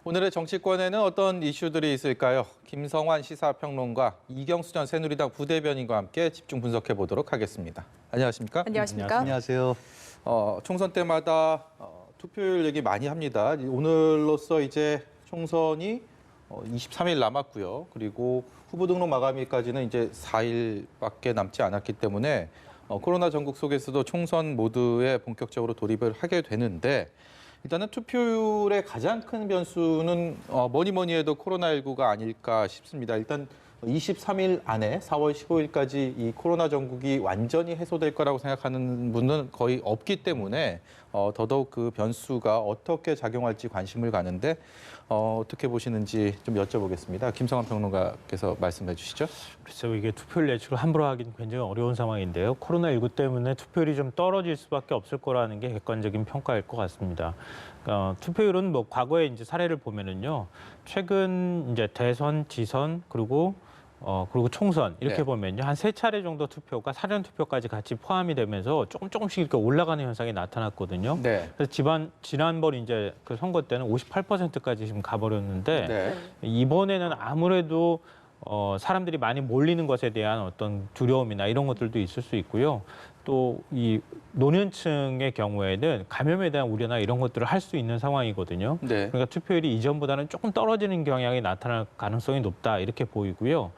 오늘의 정치권에는 어떤 이슈들이 있을까요? 김성환 시사평론가, 이경수 전 새누리당 부대변인과 함께 집중 분석해 보도록 하겠습니다. 안녕하십니까? 안녕하십니까? 안녕하세요. 총선 때마다 투표율 얘기 많이 합니다. 오늘로써 이제 총선이 23일 남았고요. 그리고 후보 등록 마감일까지는 이제 4일밖에 남지 않았기 때문에 코로나 전국 속에서도 총선 모드에 본격적으로 돌입을 하게 되는데, 일단은 투표율의 가장 큰 변수는 뭐니 해도 코로나19가 아닐까 싶습니다. 일단 23일 안에 4월 15일까지 이 코로나 전국이 완전히 해소될 거라고 생각하는 분은 거의 없기 때문에 더더욱 그 변수가 어떻게 작용할지 관심을 가는데 어떻게 보시는지 좀 여쭤보겠습니다. 김성환 평론가께서 말씀해 주시죠. 글쎄요, 이게 투표율 예측을 함부로 하긴 굉장히 어려운 상황인데요. 코로나19 때문에 투표율이 좀 떨어질 수밖에 없을 거라는 게 객관적인 평가일 것 같습니다. 투표율은 뭐 과거의 이제 사례를 보면은요, 최근 이제 대선, 지선 그리고 총선 이렇게 네. 보면요, 한 3차례 정도 투표가 사전 투표까지 같이 포함이 되면서 조금씩 이렇게 올라가는 현상이 나타났거든요. 네. 그래서 지난번 이제 그 선거 때는 58%까지 지금 가버렸는데 네. 이번에는 아무래도 사람들이 많이 몰리는 것에 대한 어떤 두려움이나 이런 것들도 있을 수 있고요. 또 이 노년층의 경우에는 감염에 대한 우려나 이런 것들을 할 수 있는 상황이거든요. 네. 그러니까 투표율이 이전보다는 조금 떨어지는 경향이 나타날 가능성이 높다 이렇게 보이고요.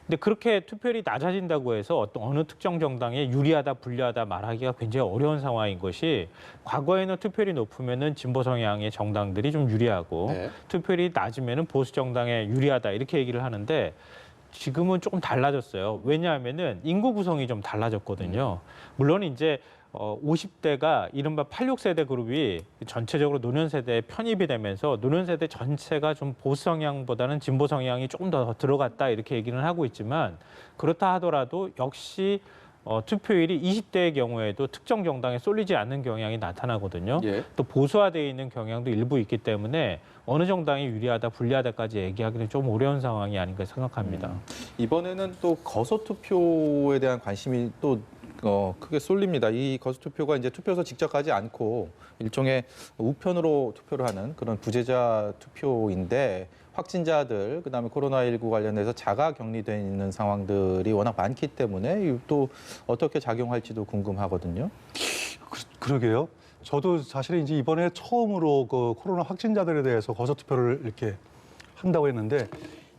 근데 그렇게 투표율이 낮아진다고 해서 어느 특정 정당에 유리하다, 불리하다 말하기가 굉장히 어려운 상황인 것이, 과거에는 투표율이 높으면은 진보 성향의 정당들이 좀 유리하고 네. 투표율이 낮으면은 보수 정당에 유리하다 이렇게 얘기를 하는데, 지금은 조금 달라졌어요. 왜냐하면은 인구 구성이 좀 달라졌거든요. 물론 이제 50대가 이른바 86세대 그룹이 전체적으로 노년세대에 편입이 되면서 노년세대 전체가 좀 보수 성향보다는 진보 성향이 조금 더 들어갔다 이렇게 얘기는 하고 있지만, 그렇다 하더라도 역시 투표율이 20대의 경우에도 특정 정당에 쏠리지 않는 경향이 나타나거든요. 예. 또 보수화되어 있는 경향도 일부 있기 때문에 어느 정당이 유리하다, 불리하다까지 얘기하기는 좀 어려운 상황이 아닌가 생각합니다. 이번에는 또 거소투표에 대한 관심이 또 크게 쏠립니다. 이 거소투표가 이제 투표소 직접 가지 않고 일종의 우편으로 투표를 하는 그런 부재자 투표인데, 확진자들, 그다음에 코로나19 관련해서 자가 격리돼 있는 상황들이 워낙 많기 때문에 또 어떻게 작용할지도 궁금하거든요. 그러게요. 저도 사실은 이제 이번에 처음으로 그 코로나 확진자들에 대해서 거소투표를 이렇게 한다고 했는데,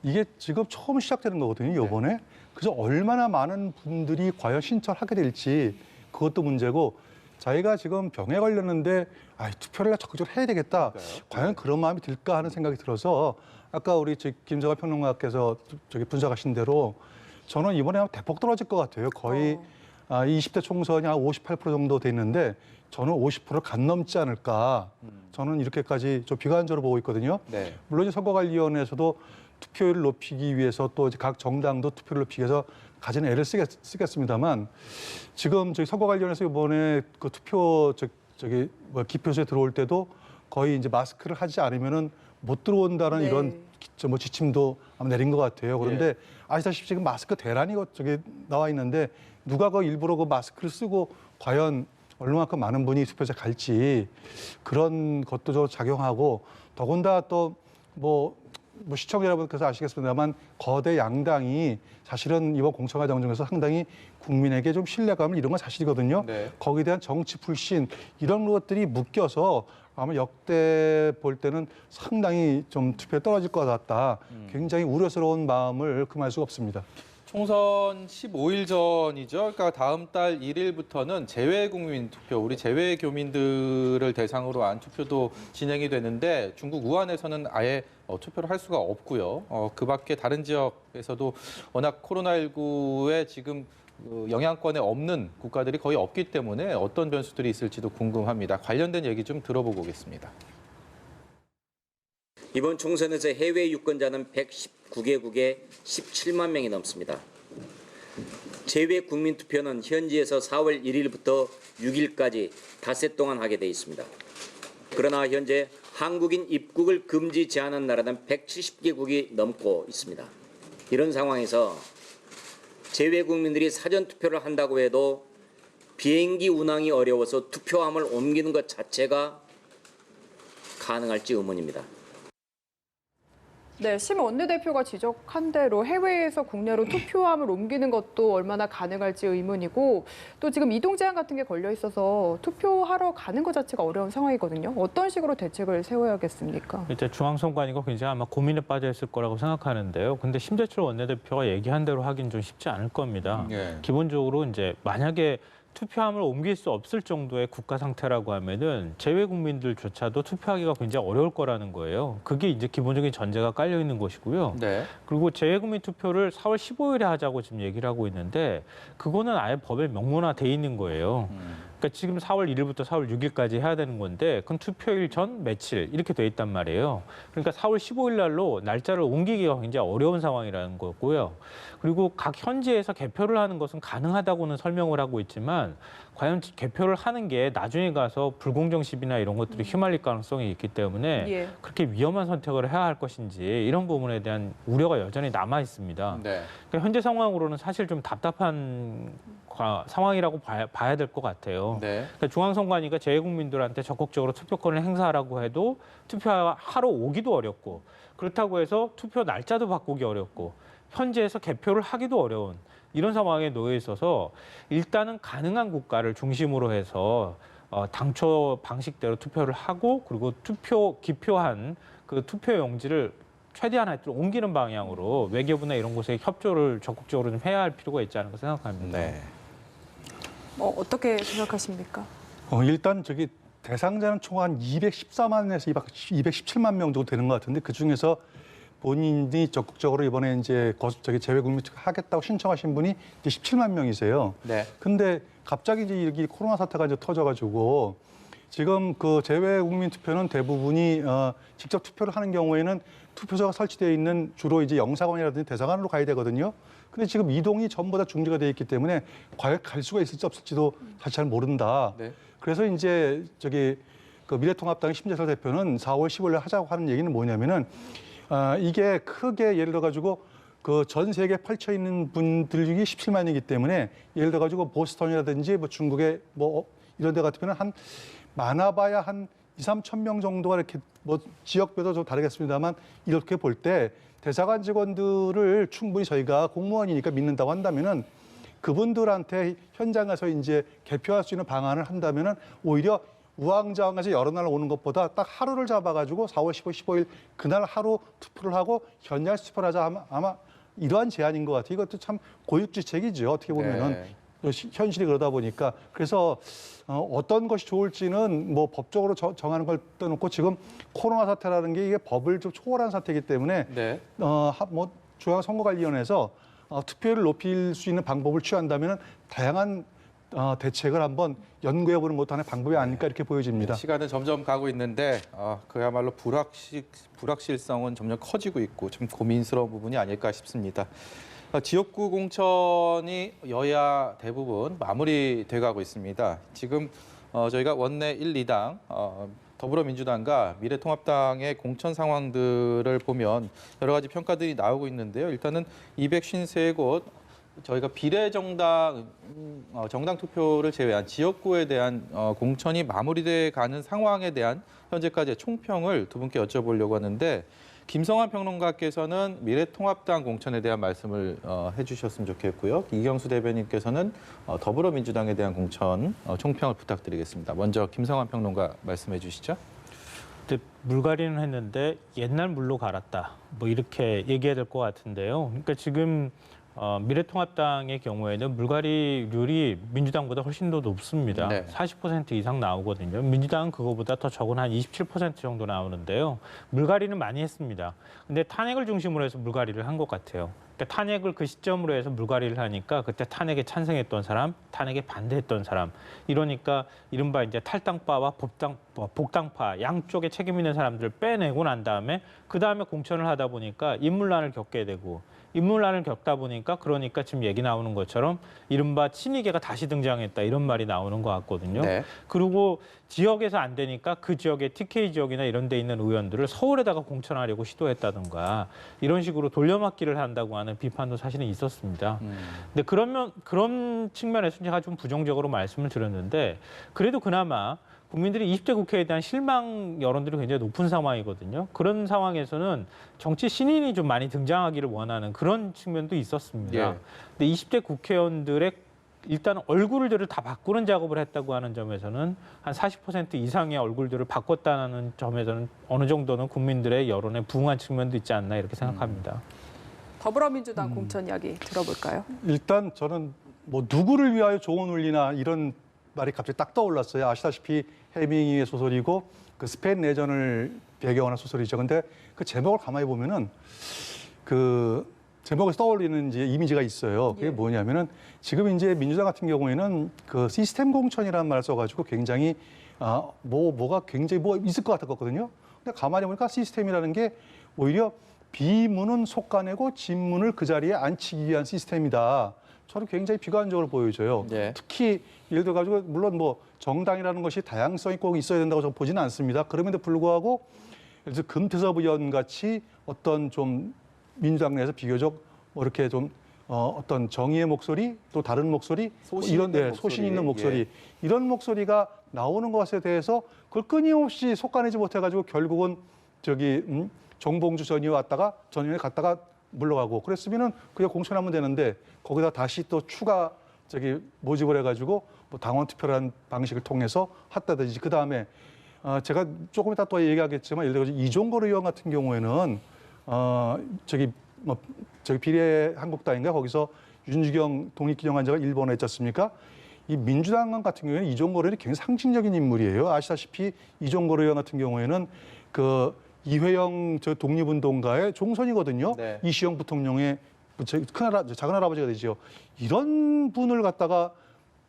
이게 지금 처음 시작되는 거거든요, 이번에. 그래서 얼마나 많은 분들이 과연 신청을 하게 될지 그것도 문제고, 자기가 지금 병에 걸렸는데 투표를 적극적으로 해야 되겠다. 과연 그런 마음이 들까 하는 생각이 들어서, 아까 우리 김성환 평론가께서 분석하신 대로 저는 이번에 대폭 떨어질 것 같아요. 거의 20대 총선이 한 58% 정도 됐는데 저는 50%를 간 넘지 않을까. 저는 이렇게까지 좀 비관적으로 보고 있거든요. 네. 물론 선거관리위원회에서도 투표율을 높이기 위해서 또 각 정당도 투표를 높이기 위해서 가진 애를 쓰겠습니다만, 지금 저희 선거관리위원회에서 이번에 그 투표 기표소에 들어올 때도 거의 이제 마스크를 하지 않으면은 못 들어온다는 이런 지침도 아마 내린 것 같아요. 그런데 아시다시피 지금 마스크 대란이 나와 있는데, 누가 일부러 그 마스크를 쓰고 과연 얼마만큼 많은 분이 투표소에 갈지, 그런 것도 좀 작용하고, 더군다나 또 시청자 여러분께서 아시겠습니다만 거대 양당이 사실은 이번 공청회 정중에서 상당히 국민에게 좀 신뢰감을 잃은 건 사실이거든요. 네. 거기에 대한 정치 불신 이런 것들이 묶여서 아마 역대 볼 때는 상당히 좀 투표에 떨어질 것 같다. 굉장히 우려스러운 마음을 금할 수가 없습니다. 총선 15일 전이죠. 그러니까 다음 달 1일부터는 재외국민 투표, 우리 재외교민들을 대상으로 한 투표도 진행이 되는데, 중국 우한에서는 아예 투표를 할 수가 없고요. 그 밖에 다른 지역에서도 워낙 코로나19에 지금 영향권에 없는 국가들이 거의 없기 때문에 어떤 변수들이 있을지도 궁금합니다. 관련된 얘기 좀 들어보고 오겠습니다. 이번 총선에서 해외 유권자는 119개국에 17만 명이 넘습니다. 재외 국민 투표는 현지에서 4월 1일부터 6일까지 닷새 동안 하게 돼 있습니다. 그러나 현재 한국인 입국을 금지 제한한 나라는 170개국이 넘고 있습니다. 이런 상황에서 재외 국민들이 사전 투표를 한다고 해도 비행기 운항이 어려워서 투표함을 옮기는 것 자체가 가능할지 의문입니다. 네, 심 원내대표가 지적한 대로 해외에서 국내로 투표함을 옮기는 것도 얼마나 가능할지 의문이고 또 지금 이동 제한 같은 게 걸려 있어서 투표하러 가는 것 자체가 어려운 상황이거든요. 어떤 식으로 대책을 세워야겠습니까? 일단 중앙선관위가 굉장히 아마 고민에 빠져 있을 거라고 생각하는데요. 근데 심재철 원내대표가 얘기한 대로 하긴 좀 쉽지 않을 겁니다. 기본적으로 이제 만약에 투표함을 옮길 수 없을 정도의 국가 상태라고 하면은 재외 국민들조차도 투표하기가 굉장히 어려울 거라는 거예요. 그게 이제 기본적인 전제가 깔려 있는 것이고요. 네. 그리고 재외 국민 투표를 4월 15일에 하자고 지금 얘기를 하고 있는데 그거는 아예 법에 명문화돼 있는 거예요. 그러니까 지금 4월 1일부터 4월 6일까지 해야 되는 건데 그건 투표일 전 며칠 이렇게 돼 있단 말이에요. 그러니까 4월 15일 날로 날짜를 옮기기가 굉장히 어려운 상황이라는 거고요. 그리고 각 현지에서 개표를 하는 것은 가능하다고는 설명을 하고 있지만 과연 개표를 하는 게 나중에 가서 불공정 시비나 이런 것들이 휘말릴 가능성이 있기 때문에 예. 그렇게 위험한 선택을 해야 할 것인지 이런 부분에 대한 우려가 여전히 남아 있습니다. 네. 그러니까 현재 상황으로는 사실 좀 답답한 상황이라고 봐야 될 것 같아요. 네. 그러니까 중앙선관위가 재외국민들한테 적극적으로 투표권을 행사하라고 해도 투표하러 오기도 어렵고 그렇다고 해서 투표 날짜도 바꾸기 어렵고 현지에서 개표를 하기도 어려운 이런 상황에 놓여 있어서 일단은 가능한 국가를 중심으로 해서 당초 방식대로 투표를 하고 그리고 기표한 그 투표 용지를 최대한 하여튼 옮기는 방향으로 외교부나 이런 곳에 협조를 적극적으로 좀 해야 할 필요가 있지 않을까 생각합니다. 네. 어떻게 생각하십니까? 일단 저기 대상자는 총 한 214만에서 217만 명 정도 되는 것 같은데 그 중에서 본인이 적극적으로 이번에 이제 재외 국민 투표 하겠다고 신청하신 분이 이제 17만 명이세요. 네. 근데 갑자기 이제 이 코로나 사태가 이제 터져가지고 지금 그 재외 국민 투표는 대부분이 직접 투표를 하는 경우에는 투표소가 설치되어 있는 주로 이제 영사관이라든지 대사관으로 가야 되거든요. 근데 지금 이동이 전부 다 중지가 되어 있기 때문에 과연 갈 수가 있을지 없을지도 사실 잘 모른다. 네. 그래서 이제 그 미래통합당의 심재철 대표는 4월 15일에 하자고 하는 얘기는 뭐냐면은 이게 크게 예를 들어 가지고 그 전 세계에 펼쳐 있는 분들 중에 17만이기 때문에 예를 들어 가지고 보스턴이라든지 뭐 중국의 뭐 이런 데 같으면 한 많아봐야 한 2, 3천 명 정도가 이렇게 뭐 지역별로 좀 다르겠습니다만 이렇게 볼 때 대사관 직원들을 충분히 저희가 공무원이니까 믿는다고 한다면은 그분들한테 현장에서 이제 개표할 수 있는 방안을 한다면은 오히려 우왕좌왕해서 여러 날 오는 것보다 딱 하루를 잡아가지고 4월 15일 그날 하루 투표를 하고 현장 투표를 하자 하면 아마 이러한 제안인 것 같아요. 이것도 참 고육지책이죠. 어떻게 보면은 현실이 그러다 보니까 그래서 어떤 것이 좋을지는 뭐 법적으로 정하는 걸 떠놓고 지금 코로나 사태라는 게 이게 법을 좀 초월한 사태이기 때문에 네. 뭐 중앙선거관리위원회에서 투표율을 높일 수 있는 방법을 취한다면은 다양한 대책을 한번 연구해보는 것도 하나의 방법이 아닐까 이렇게 보여집니다. 시간은 점점 가고 있는데 그야말로 불확실성은 점점 커지고 있고 좀 고민스러운 부분이 아닐까 싶습니다. 지역구 공천이 여야 대부분 마무리돼 가고 있습니다. 지금 저희가 원내 1, 2당 더불어민주당과 미래통합당의 공천 상황들을 보면 여러 가지 평가들이 나오고 있는데요. 일단은 253곳 저희가 비례정당 정당 투표를 제외한 지역구에 대한 공천이 마무리돼 가는 상황에 대한 현재까지의 총평을 두 분께 여쭤보려고 하는데 김성환 평론가께서는 미래통합당 공천에 대한 말씀을 해주셨으면 좋겠고요. 이경수 대변인께서는 더불어민주당에 대한 공천 총평을 부탁드리겠습니다. 먼저 김성환 평론가 말씀해 주시죠. 물갈이는 했는데 옛날 물로 갈았다. 뭐 이렇게 얘기해야 될 것 같은데요. 그러니까 지금 미래통합당의 경우에는 물갈이율이 민주당보다 훨씬 더 높습니다. 네. 40% 이상 나오거든요. 민주당은 그거보다 더 적은 한 27% 정도 나오는데요. 물갈이는 많이 했습니다. 근데 탄핵을 중심으로 해서 물갈이를 한 것 같아요. 그러니까 탄핵을 그 시점으로 해서 물갈이를 하니까 그때 탄핵에 찬성했던 사람, 탄핵에 반대했던 사람 이러니까 이른바 이제 탈당파와 복당파 양쪽에 책임 있는 사람들을 빼내고 난 다음에 그 다음에 공천을 하다 보니까 인물난을 겪게 되고 인물난을 겪다 보니까 그러니까 지금 얘기 나오는 것처럼 이른바 친이계가 다시 등장했다 이런 말이 나오는 것 같거든요. 네. 그리고 지역에서 안 되니까 그 지역의 TK 지역이나 이런 데 있는 의원들을 서울에다가 공천하려고 시도했다든가 이런 식으로 돌려막기를 한다고 하는 비판도 사실은 있었습니다. 근데 그런 측면에서 제가 좀 부정적으로 말씀을 드렸는데 그래도 그나마 국민들이 20대 국회에 대한 실망 여론들이 굉장히 높은 상황이거든요. 그런 상황에서는 정치 신인이 좀 많이 등장하기를 원하는 그런 측면도 있었습니다. 예. 근데 20대 국회의원들의 일단 얼굴들을 다 바꾸는 작업을 했다고 하는 점에서는 한 40% 이상의 얼굴들을 바꿨다는 점에서는 어느 정도는 국민들의 여론에 부응한 측면도 있지 않나 이렇게 생각합니다. 더불어민주당 공천 이야기 들어볼까요? 일단 저는 뭐 누구를 위하여 좋은 논리나 이런 말이 갑자기 딱 떠올랐어요. 아시다시피 해밍웨이의 소설이고 그 스페인 내전을 배경으로 한 소설이죠. 근데 그 제목을 가만히 보면은 그 제목에서 떠올리는 이제 이미지가 있어요. 그게 예. 뭐냐면은 지금 이제 민주당 같은 경우에는 그 시스템 공천이라는 말을 써가지고 굉장히 뭐가 굉장히 뭐 있을 것 같았거든요. 근데 가만히 보니까 시스템이라는 게 오히려 비문은 속가내고 진문을 그 자리에 앉히기 위한 시스템이다. 저는 굉장히 비관적으로 보여져요. 예. 특히 예를 들어 가지고 물론 뭐 정당이라는 것이 다양성이 꼭 있어야 된다고 저는 보지는 않습니다. 그럼에도 불구하고 예를 들어 금태섭 의원 같이 어떤 좀 민주당 내에서 비교적 뭐 이렇게 좀 어떤 정의의 목소리 또 다른 목소리 소신 이런 있는 소신 목소리. 있는 목소리 예. 이런 목소리가 나오는 것에 대해서 그걸 끊임없이 속아내지 못해가지고 결국은 정봉주 전 의원 전 의원이 갔다가 물러가고 그랬으면은 그냥 공천하면 되는데 거기다 다시 또 추가 모집을 해가지고 뭐 당원 투표라는 방식을 통해서 했다든지 그 다음에 제가 조금 이따 또 얘기하겠지만 예를 들어 이종걸 의원 같은 경우에는 비례한국당인가 거기서 윤주경 독립기념관장을 일본에 했지 않습니까? 이 민주당 같은 경우에는 이종걸 의원이 굉장히 상징적인 인물이에요. 아시다시피 이종걸 의원 같은 경우에는 그 이회영 독립운동가의 종손이거든요. 네. 이시영 부통령의 작은 할아버지가 되죠. 이런 분을 갖다가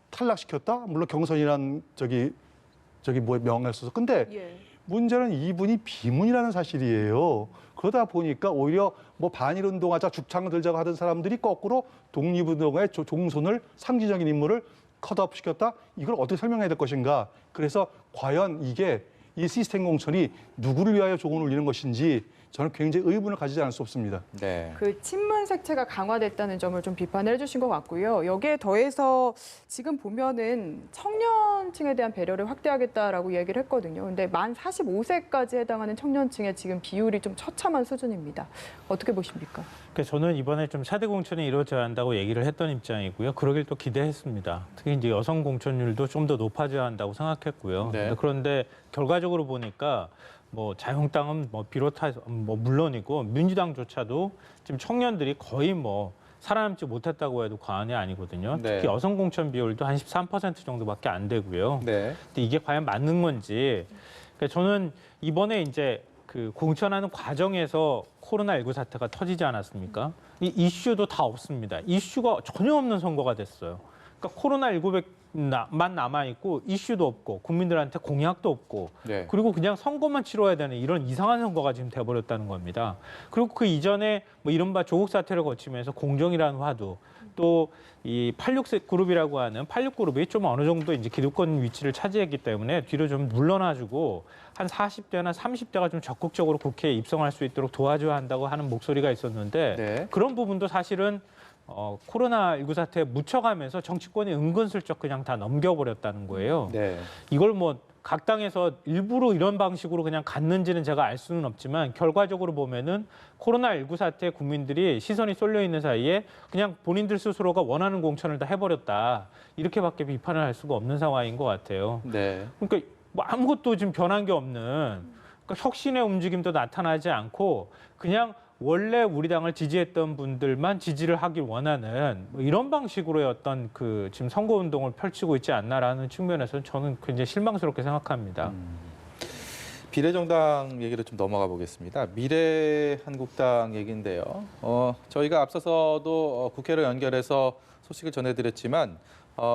탈락시켰다? 물론 경선이란 명예를 써서. 근데 예. 문제는 이분이 비문이라는 사실이에요. 그러다 보니까 오히려 뭐 반일운동하자 죽창 들자고 하던 사람들이 거꾸로 독립운동가의 종손을 상징적인 인물을 컷업시켰다? 이걸 어떻게 설명해야 될 것인가? 그래서 과연 이게 이 시스템 공천이 누구를 위하여 조공을 울리는 것인지 저는 굉장히 의문을 가지지 않을 수 없습니다. 네. 그 친문 색채가 강화됐다는 점을 좀 비판을 해주신 것 같고요. 여기에 더해서 지금 보면은 청년층에 대한 배려를 확대하겠다라고 얘기를 했거든요. 근데 만 45세까지 해당하는 청년층의 지금 비율이 좀 처참한 수준입니다. 어떻게 보십니까? 그래서 저는 이번에 좀 4대 공천이 이루어져야 한다고 얘기를 했던 입장이고요. 그러길 또 기대했습니다. 특히 이제 여성 공천율도 좀 더 높아져야 한다고 생각했고요. 네. 그런데 결과적으로 보니까 뭐 자유한국당은 뭐 비롯해서 뭐 물론이고 민주당조차도 지금 청년들이 거의 뭐 살아남지 못했다고 해도 과언이 아니거든요. 네. 특히 여성 공천 비율도 한 13% 정도밖에 안 되고요. 네. 근데 이게 과연 맞는 건지 그러니까 저는 이번에 이제 그 공천하는 과정에서 코로나19 사태가 터지지 않았습니까? 이 이슈도 다 없습니다. 이슈가 전혀 없는 선거가 됐어요. 그러니까 코로나19만 남아있고 이슈도 없고 국민들한테 공약도 없고 네. 그리고 그냥 선거만 치러야 되는 이런 이상한 선거가 지금 돼버렸다는 겁니다. 그리고 그 이전에 뭐 이른바 조국 사태를 거치면서 공정이라는 화두 또 이 86 그룹이라고 하는 86 그룹이 좀 어느 정도 이제 기득권 위치를 차지했기 때문에 뒤로 좀 물러나주고 한 40대나 30대가 좀 적극적으로 국회에 입성할 수 있도록 도와줘야 한다고 하는 목소리가 있었는데 네. 그런 부분도 사실은 코로나19 사태에 묻혀가면서 정치권이 은근슬쩍 그냥 다 넘겨버렸다는 거예요. 네. 이걸 뭐 각 당에서 일부러 이런 방식으로 그냥 갔는지는 제가 알 수는 없지만 결과적으로 보면은 코로나19 사태에 국민들이 시선이 쏠려 있는 사이에 그냥 본인들 스스로가 원하는 공천을 다 해버렸다. 이렇게밖에 비판을 할 수가 없는 상황인 것 같아요. 네. 그러니까 뭐 아무것도 지금 변한 게 없는 그러니까 혁신의 움직임도 나타나지 않고 그냥 원래 우리 당을 지지했던 분들만 지지를 하길 원하는 뭐 이런 방식으로의 어떤 그 지금 선거운동을 펼치고 있지 않나라는 측면에서 저는 굉장히 실망스럽게 생각합니다. 비례정당 얘기를 좀 넘어가 보겠습니다. 미래한국당 얘기인데요. 저희가 앞서서도 국회를 연결해서 소식을 전해드렸지만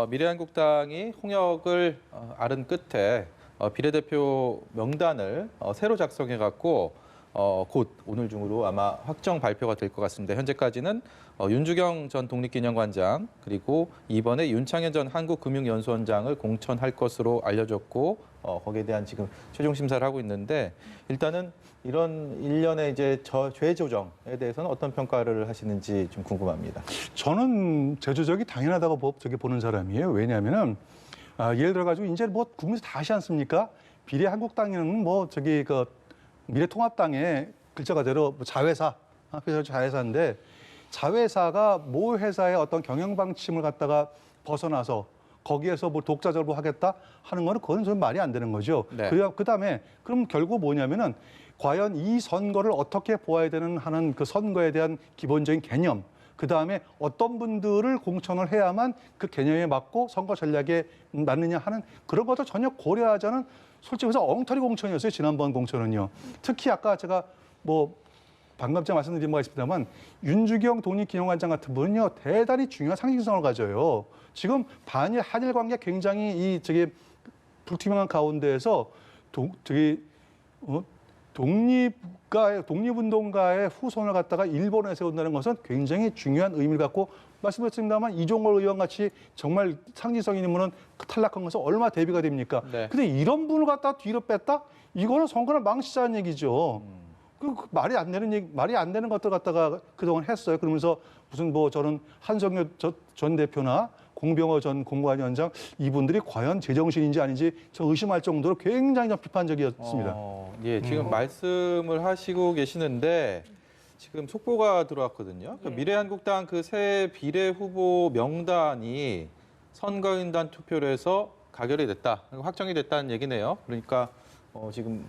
미래한국당이 홍역을 앓은 끝에 비례대표 명단을 새로 작성해갖고 곧 오늘 중으로 아마 확정 발표가 될 것 같습니다. 현재까지는 윤주경 전 독립기념관장 그리고 이번에 윤창현 전 한국금융연수원장을 공천할 것으로 알려졌고 거기에 대한 지금 최종 심사를 하고 있는데 일단은 이런 일련의 이제 죄 조정에 대해서는 어떤 평가를 하시는지 좀 궁금합니다. 저는 제조적이 당연하다고 보는 사람이에요. 왜냐하면은 예를 들어가지고 이제 뭐 국민에서 다 아시지 않습니까? 비례한국당에는 뭐 저기 그 미래통합당의 글자 그대로 뭐 자회사, 그래서 자회사인데 자회사가 모 회사의 어떤 경영 방침을 갖다가 벗어나서 거기에서 뭐 독자적으로 하겠다 하는 거는 그건 좀 말이 안 되는 거죠. 네. 그다음에 그럼 결국 뭐냐면은 과연 이 선거를 어떻게 보아야 되는 하는 그 선거에 대한 기본적인 개념, 그다음에 어떤 분들을 공천을 해야만 그 개념에 맞고 선거 전략에 맞느냐 하는 그런 것도 전혀 고려하지 않은 솔직히 말해서 엉터리 공천이었어요. 지난번 공천은요. 특히 아까 제가 뭐 방금 제가 말씀드린 바가 있습니다만 윤주경 독립기념관장 같은 분은요. 대단히 중요한 상징성을 가져요. 지금 반일 한일 관계 굉장히 이 저기 불투명한 가운데에서 독립운동가의 후손을 갖다가 일본에 세운다는 것은 굉장히 중요한 의미를 갖고 말씀드렸습니다만 이종걸 의원 같이 정말 상징성 있는 분은 탈락한 것은 얼마나 대비가 됩니까? 네. 근데 이런 분을 갖다 뒤로 뺐다? 이거는 선거를 망치자는 얘기죠. 그 말이 안 되는 것들 갖다가 그동안 했어요. 그러면서 무슨 뭐 저는 한성규 전 대표나 공병호 전 공관위원장 이분들이 과연 제정신인지 아닌지 저 의심할 정도로 굉장히 좀 비판적이었습니다. 예, 지금 말씀을 하시고 계시는데 지금 속보가 들어왔거든요. 그 미래한국당 그 새 비례 후보 명단이 선거인단 투표를 해서 가결이 됐다, 확정이 됐다는 얘기네요. 그러니까 지금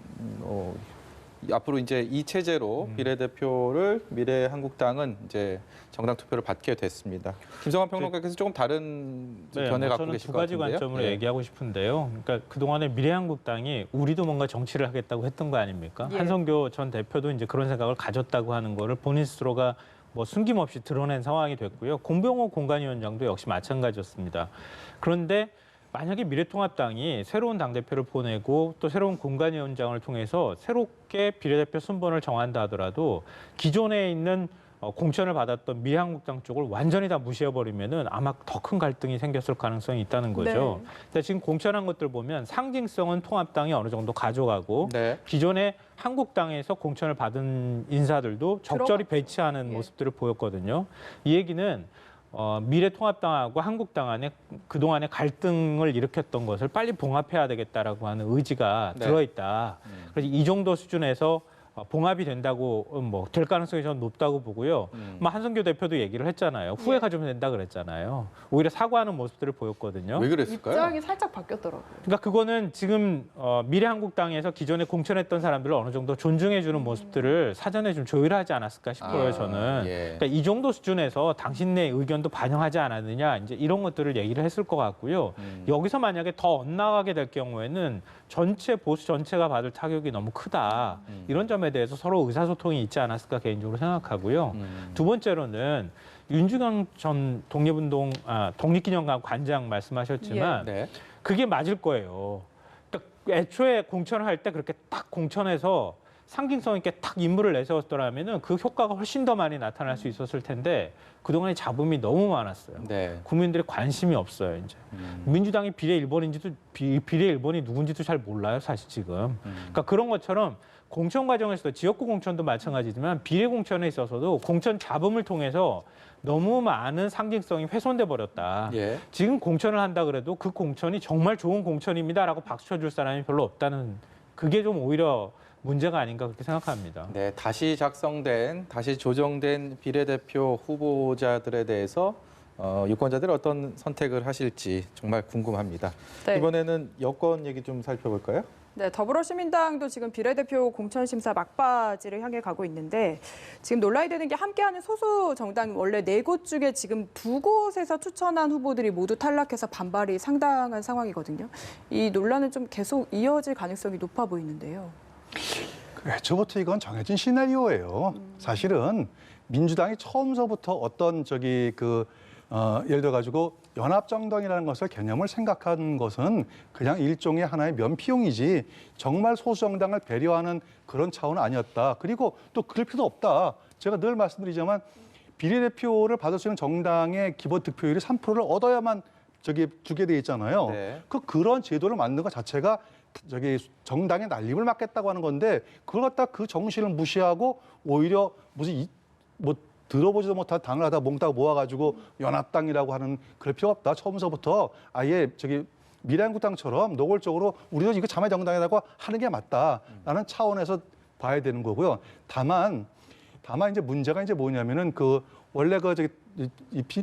앞으로 이제 이 체제로 비례대표를 미래한국당은 이제 정당 투표를 받게 됐습니다. 김성환 평론가께서 조금 다른 견해 갖고 저는 계실 두 것 가지 같은데요. 관점으로 예. 얘기하고 싶은데요. 그러니까 그동안에 미래한국당이 우리도 뭔가 정치를 하겠다고 했던 거 아닙니까? 예. 한성교 전 대표도 이제 그런 생각을 가졌다고 하는 거를 본인 스스로가 뭐 숨김없이 드러낸 상황이 됐고요. 공병호 공관위원장도 역시 마찬가지였습니다. 그런데 만약에 미래통합당이 새로운 당대표를 보내고 또 새로운 공관위원장을 통해서 새롭게 비례대표 순번을 정한다 하더라도 기존에 있는 공천을 받았던 미래한국당 쪽을 완전히 다 무시해버리면은 아마 더 큰 갈등이 생겼을 가능성이 있다는 거죠. 네. 근데 지금 공천한 것들 보면 상징성은 통합당이 어느 정도 가져가고 네. 기존에 한국당에서 공천을 받은 인사들도 적절히 배치하는 예. 모습들을 보였거든요. 이 얘기는 미래통합당하고 한국당 안에 그동안의 갈등을 일으켰던 것을 빨리 봉합해야 되겠다라고 하는 의지가 네. 들어있다. 그래서 이 정도 수준에서 봉합이 된다고 뭐 될 가능성이 저는 높다고 보고요. 뭐 한성교 대표도 얘기를 했잖아요. 후회 가지면 된다 그랬잖아요. 오히려 사과하는 모습들을 보였거든요. 왜 그랬을까요? 입장이 살짝 바뀌었더라고요. 그러니까 그거는 지금 미래한국당에서 기존에 공천했던 사람들을 어느 정도 존중해주는 모습들을 사전에 좀 조율하지 않았을까 싶어요. 저는. 예. 그러니까 이 정도 수준에서 당신네 의견도 반영하지 않았느냐 이제 이런 것들을 얘기를 했을 것 같고요. 여기서 만약에 더 엇나가게 될 경우에는 전체 보수 전체가 받을 타격이 너무 크다. 이런 점에 대해서 서로 의사소통이 있지 않았을까 개인적으로 생각하고요. 두 번째로는 윤주경 전 독립기념관 관장 말씀하셨지만 네. 그게 맞을 거예요. 그러니까 애초에 공천을 할 때 그렇게 딱 공천해서 상징성 있게 딱 인물을 내세웠더라면은 그 효과가 훨씬 더 많이 나타날 수 있었을 텐데 그동안에 잡음이 너무 많았어요. 네. 국민들이 관심이 없어요, 이제. 민주당이 비례 1번인지도 비례 1번이 누군지도 잘 몰라요, 사실 지금. 그러니까 그런 것처럼 공천 과정에서도 지역구 공천도 마찬가지지만 비례 공천에 있어서도 공천 잡음을 통해서 너무 많은 상징성이 훼손돼 버렸다. 예. 지금 공천을 한다 그래도 그 공천이 정말 좋은 공천입니다라고 박수 쳐줄 사람이 별로 없다는 그게 좀 오히려 문제가 아닌가 그렇게 생각합니다. 네, 다시 조정된 비례대표 후보자들에 대해서 유권자들이 어떤 선택을 하실지 정말 궁금합니다. 네. 이번에는 여권 얘기 좀 살펴볼까요? 네, 더불어시민당도 지금 비례대표 공천심사 막바지를 향해 가고 있는데 지금 논란이 되는 게 함께하는 소수 정당 원래 4곳 중에 지금 2곳에서 추천한 후보들이 모두 탈락해서 반발이 상당한 상황이거든요. 이 논란은 좀 계속 이어질 가능성이 높아 보이는데요. 애초부터 이건 정해진 시나리오예요. 사실은 민주당이 처음서부터 어떤 예를 들어 가지고 연합정당이라는 것을 개념을 생각한 것은 그냥 일종의 하나의 면피용이지 정말 소수정당을 배려하는 그런 차원은 아니었다. 그리고 또 그럴 필요도 없다. 제가 늘 말씀드리지만 비례대표를 받을 수 있는 정당의 기본 득표율이 3%를 얻어야만 주게 돼 있잖아요. 네. 그런 제도를 만든 것 자체가 정당의 난립을 막겠다고 하는 건데 그걸 갖다 그 정신을 무시하고 오히려 들어보지도 못한 당을 하다 몽땅 모아가지고 연합당이라고 하는 그럴 필요 없다. 처음서부터 아예 미래한국당처럼 노골적으로 우리도 이거 자매정당이라고 하는 게 맞다라는 차원에서 봐야 되는 거고요. 다만 이제 문제가 이제 뭐냐면은 그 원래 그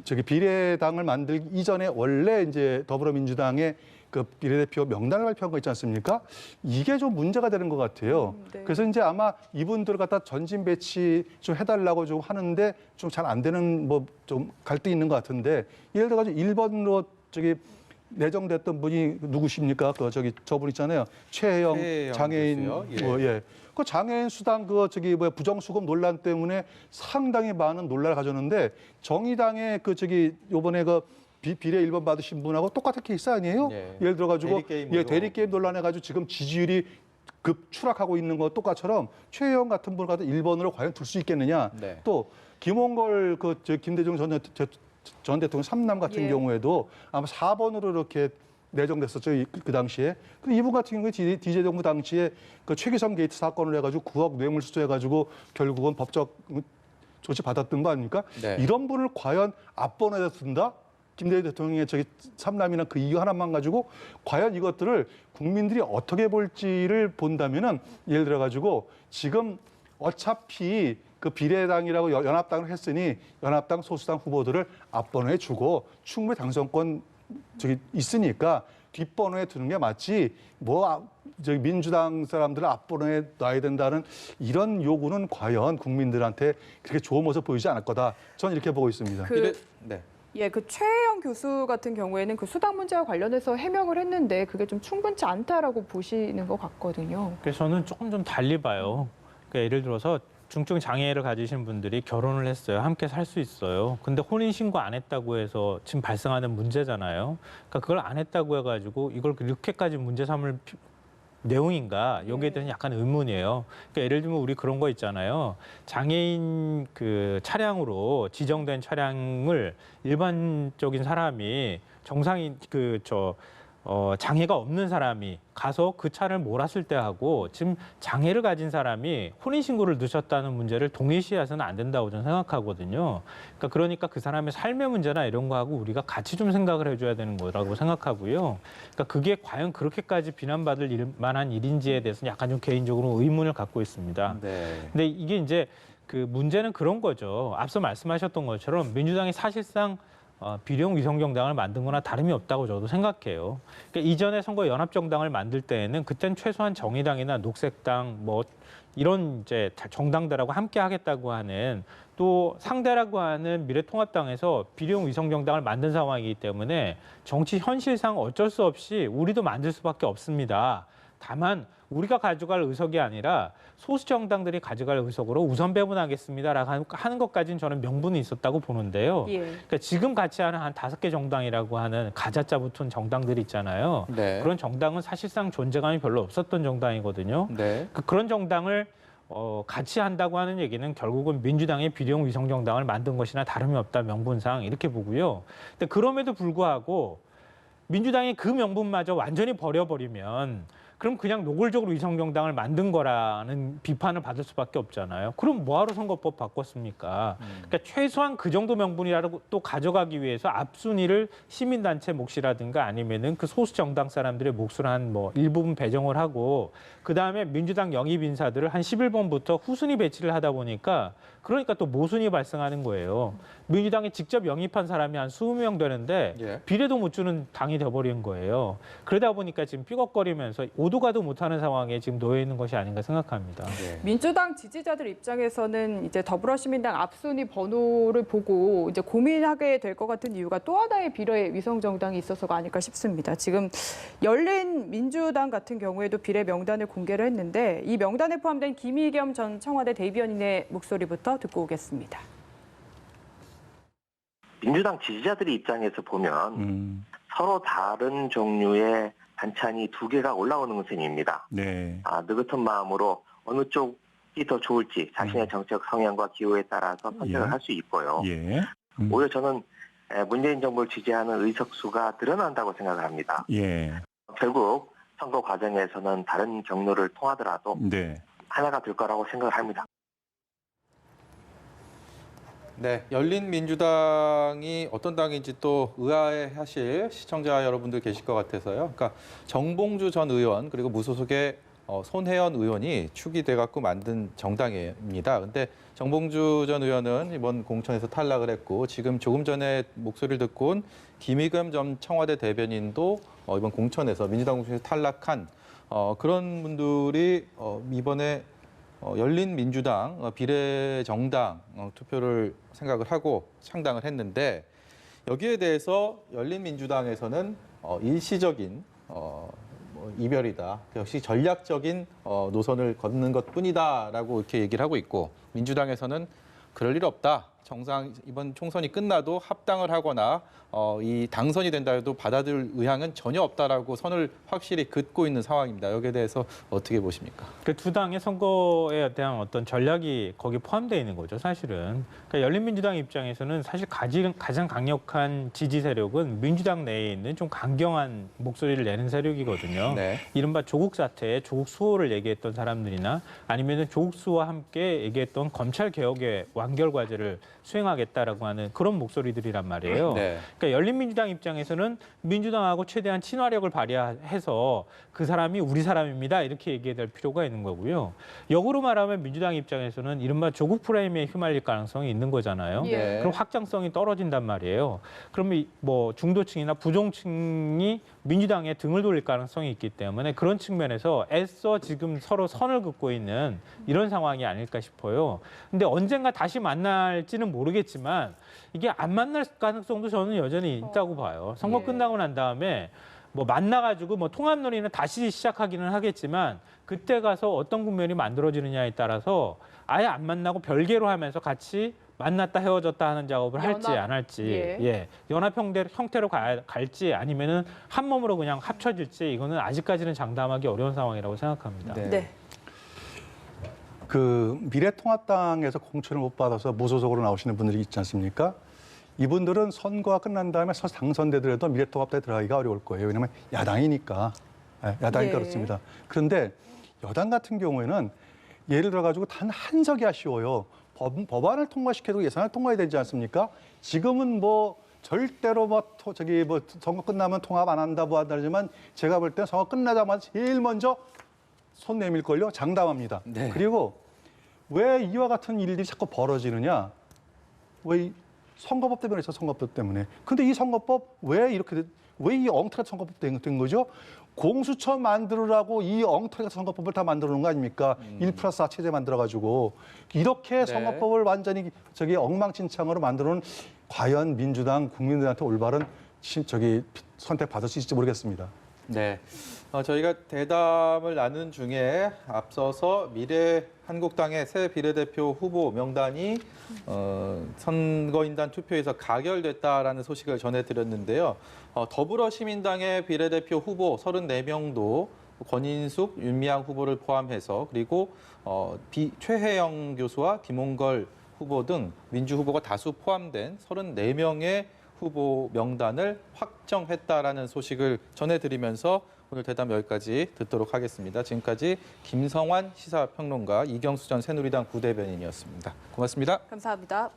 저기 비례당을 만들기 이전에 원래 이제 더불어민주당의 그 비례대표 명단을 발표한 거 있지 않습니까? 이게 좀 문제가 되는 것 같아요. 네. 그래서 이제 아마 이분들을 갖다 전진 배치 좀 해달라고 좀 하는데 좀 잘 안 되는 뭐 좀 갈등이 있는 것 같은데 예를 들어가지고 1번으로 저기 내정됐던 분이 누구십니까? 그 저분 있잖아요. 최혜영 장애인 교수요? 예. 뭐 예. 그 장애인 수당 그 저기 뭐야 부정수급 논란 때문에 상당히 많은 논란을 가졌는데 정의당의 그 저기 요번에 그 비례 1번 받으신 분하고 똑같은 케이스 아니에요? 예. 예를 들어가지고 대리게임으로. 대리게임 논란해가지고 지금 지지율이 급 추락하고 있는 것 똑같처럼 최혜영 같은 분을 갖다 1번으로 과연 둘 수 있겠느냐? 네. 또 김홍걸 김대중 전 대통령 3남 같은 예. 경우에도 아마 4번으로 이렇게 내정됐었죠. 그 당시에. 근데 이분 같은 경우에 DJ 정부 당시에 그 최기성 게이트 사건을 해가지고 9억 뇌물수수 해가지고 결국은 법적 조치 받았던 거 아닙니까? 네. 이런 분을 과연 앞번호에다 둔다? 김대중 대통령의 저기 3남이나 그 이유 하나만 가지고 과연 이것들을 국민들이 어떻게 볼지를 본다면은 예를 들어 가지고 지금 어차피 그 비례당이라고 연합당을 했으니 연합당 소수당 후보들을 앞번호에 주고 충분히 당선권 저기 있으니까 뒷번호에 두는 게 맞지 저기 민주당 사람들을 앞번호에 놔야 된다는 이런 요구는 과연 국민들한테 그렇게 좋은 모습 보이지 않을 거다. 저는 이렇게 보고 있습니다. 네. 예, 그 최혜영 교수 같은 경우에는 그 수당 문제와 관련해서 해명을 했는데 그게 좀 충분치 않다라고 보시는 것 같거든요. 그래서 저는 조금 좀 달리 봐요. 그러니까 예를 들어서 중증 장애를 가지신 분들이 결혼을 했어요. 함께 살 수 있어요. 근데 혼인 신고 안 했다고 해서 지금 발생하는 문제잖아요. 그러니까 그걸 안 했다고 해가지고 이걸 이렇게까지 문제 삼을 내용인가 여기에 대해서는 약간 의문이에요. 그러니까 예를 들면 우리 그런 거 있잖아요. 장애인 그 차량으로 지정된 차량을 일반적인 사람이 정상인 장애가 없는 사람이 가서 그 차를 몰았을 때 하고 지금 장애를 가진 사람이 혼인신고를 넣으셨다는 문제를 동일시해서는 안 된다고 저는 생각하거든요. 그러니까 그 사람의 삶의 문제나 이런 거하고 우리가 같이 좀 생각을 해줘야 되는 거라고 생각하고요. 그러니까 그게 과연 그렇게까지 비난받을 만한 일인지에 대해서는 약간 좀 개인적으로 의문을 갖고 있습니다. 네. 근데 이게 이제 그 문제는 그런 거죠. 앞서 말씀하셨던 것처럼 민주당이 사실상 비례형 위성정당을 만든 거나 다름이 없다고 저도 생각해요. 그러니까 이전에 선거 연합정당을 만들 때에는 그땐 최소한 정의당이나 녹색당 뭐 이런 이제 정당들하고 함께 하겠다고 하는 또 상대라고 하는 미래통합당에서 비례형 위성정당을 만든 상황이기 때문에 정치 현실상 어쩔 수 없이 우리도 만들 수밖에 없습니다. 다만 우리가 가져갈 의석이 아니라 소수 정당들이 가져갈 의석으로 우선 배분하겠습니다라고 하는 것까지는 저는 명분이 있었다고 보는데요. 예. 그러니까 지금 같이 하는 한 5개 정당이라고 하는 가짜짜 붙은 정당들이 있잖아요. 네. 그런 정당은 사실상 존재감이 별로 없었던 정당이거든요. 네. 그런 정당을 같이 한다고 하는 얘기는 결국은 민주당의 비례형 위성정당을 만든 것이나 다름이 없다 명분상 이렇게 보고요. 근데 그럼에도 불구하고 민주당이 그 명분마저 완전히 버려버리면 그럼 그냥 노골적으로 위성정당을 만든 거라는 비판을 받을 수밖에 없잖아요. 그럼 뭐하러 선거법 바꿨습니까? 그러니까 최소한 그 정도 명분이라도 또 가져가기 위해서 앞순위를 시민단체 몫이라든가 아니면은 그 소수 정당 사람들의 몫을 한 뭐 일부분 배정을 하고 그다음에 민주당 영입 인사들을 한 11번부터 후순위 배치를 하다 보니까 그러니까 또 모순이 발생하는 거예요. 민주당이 직접 영입한 사람이 한 20명 되는데 예. 비례도 못 주는 당이 돼버린 거예요. 그러다 보니까 지금 삐걱거리면서 오도 가도 못하는 상황에 지금 놓여 있는 것이 아닌가 생각합니다. 네. 민주당 지지자들 입장에서는 이제 더불어시민당 앞순위 번호를 보고 이제 고민하게 될 것 같은 이유가 또 하나의 비례 위성정당이 있어서가 아닐까 싶습니다. 지금 열린 민주당 같은 경우에도 비례 명단을 공개를 했는데 이 명단에 포함된 김의겸 전 청와대 대변인의 목소리부터 듣고 오겠습니다. 민주당 지지자들의 입장에서 보면 서로 다른 종류의 반찬이 2개가 올라오는 셈입니다. 네. 느긋한 마음으로 어느 쪽이 더 좋을지 자신의 정책 성향과 기호에 따라서 선택을 예. 할 수 있고요. 예. 오히려 저는 문재인 정부를 지지하는 의석수가 늘어난다고 생각을 합니다. 예. 결국 선거 과정에서는 다른 경로를 통하더라도 네. 하나가 될 거라고 생각을 합니다. 네, 열린민주당이 어떤 당인지 또 의아해하실 시청자 여러분들 계실 것 같아서요. 그러니까 정봉주 전 의원 그리고 무소속의 손혜원 의원이 축이 돼갖고 만든 정당입니다. 근데 정봉주 전 의원은 이번 공천에서 탈락을 했고 지금 조금 전에 목소리를 듣고 온 김의겸 전 청와대 대변인도 이번 공천에서 민주당 공천에서 탈락한 그런 분들이 이번에 열린민주당 비례정당 투표를 생각을 하고 창당을 했는데 여기에 대해서 열린민주당에서는 일시적인 이별이다. 역시 전략적인 노선을 걷는 것뿐이다라고 이렇게 얘기를 하고 있고 민주당에서는 그럴 일 없다. 정상 이번 총선이 끝나도 합당을 하거나 이 당선이 된다 해도 받아들일 의향은 전혀 없다라고 선을 확실히 긋고 있는 상황입니다. 여기에 대해서 어떻게 보십니까? 그 두 당의 선거에 대한 어떤 전략이 거기 포함되어 있는 거죠, 사실은. 그러니까 열린민주당 입장에서는 사실 가장 강력한 지지 세력은 민주당 내에 있는 좀 강경한 목소리를 내는 세력이거든요. 네. 이른바 조국 사태, 조국 수호를 얘기했던 사람들이나 아니면 조국 수호와 함께 얘기했던 검찰 개혁의 완결 과제를 수행하겠다라고 하는 그런 목소리들이란 말이에요. 네. 그러니까 열린민주당 입장에서는 민주당하고 최대한 친화력을 발휘해서 그 사람이 우리 사람입니다 이렇게 얘기해야 될 필요가 있는 거고요. 역으로 말하면 민주당 입장에서는 이른바 조국 프레임에 휘말릴 가능성이 있는 거잖아요. 예. 그럼 확장성이 떨어진단 말이에요. 그러면 뭐 중도층이나 부정층이 민주당에 등을 돌릴 가능성이 있기 때문에 그런 측면에서 애써 지금 서로 선을 긋고 있는 이런 상황이 아닐까 싶어요. 근데 언젠가 다시 만날지는 모르겠지만 이게 안 만날 가능성도 저는 여전히 있다고 봐요. 선거 예. 끝나고 난 다음에 뭐 만나가지고 뭐 통합론이는 다시 시작하기는 하겠지만 그때 가서 어떤 국면이 만들어지느냐에 따라서 아예 안 만나고 별개로 하면서 같이 만났다 헤어졌다 하는 작업을 할지 연합, 안 할지 예. 연합 형태로 갈지 아니면은 한 몸으로 그냥 합쳐질지 이거는 아직까지는 장담하기 어려운 상황이라고 생각합니다. 네. 네. 그 미래통합당에서 공천을 못 받아서 무소속으로 나오시는 분들이 있지 않습니까? 이분들은 선거가 끝난 다음에 당선되더라도 미래통합당에 들어가기가 어려울 거예요. 왜냐하면 야당이니까. 야당이니까 예. 그렇습니다. 그런데 여당 같은 경우에는 예를 들어가지고 단 한 석이 아쉬워요. 법안을 통과시켜도 예산을 통과해야 되지 않습니까? 지금은 뭐 절대로 선거 끝나면 통합 안 한다 뭐 한다지만 제가 볼 때 선거 끝나자마자 제일 먼저 손 내밀걸요? 장담합니다. 네. 그리고 왜 이와 같은 일들이 자꾸 벌어지느냐? 왜 이 선거법 때문에 있어 선거법 때문에. 근데 이 선거법 왜 이 엉터리 선거법 된 거죠? 공수처 만들으라고 이 엉터리 선거법을 다 만들어 놓은 거 아닙니까? 1+4 체제 만들어가지고 이렇게 네. 선거법을 완전히 엉망진창으로 만들어 놓은 과연 민주당 국민들한테 올바른 선택 받을 수 있을지 모르겠습니다. 네. 저희가 대담을 나눈 중에 앞서서 미래한국당의 새 비례대표 후보 명단이 선거인단 투표에서 가결됐다라는 소식을 전해드렸는데요. 더불어시민당의 비례대표 후보 34명도 권인숙, 윤미향 후보를 포함해서 그리고 최혜영 교수와 김홍걸 후보 등 민주 후보가 다수 포함된 34명의 후보 명단을 확정했다라는 소식을 전해드리면서 오늘 대담 여기까지 듣도록 하겠습니다. 지금까지 김성환 시사평론가, 이경수 전 새누리당 부대변인이었습니다. 고맙습니다. 감사합니다.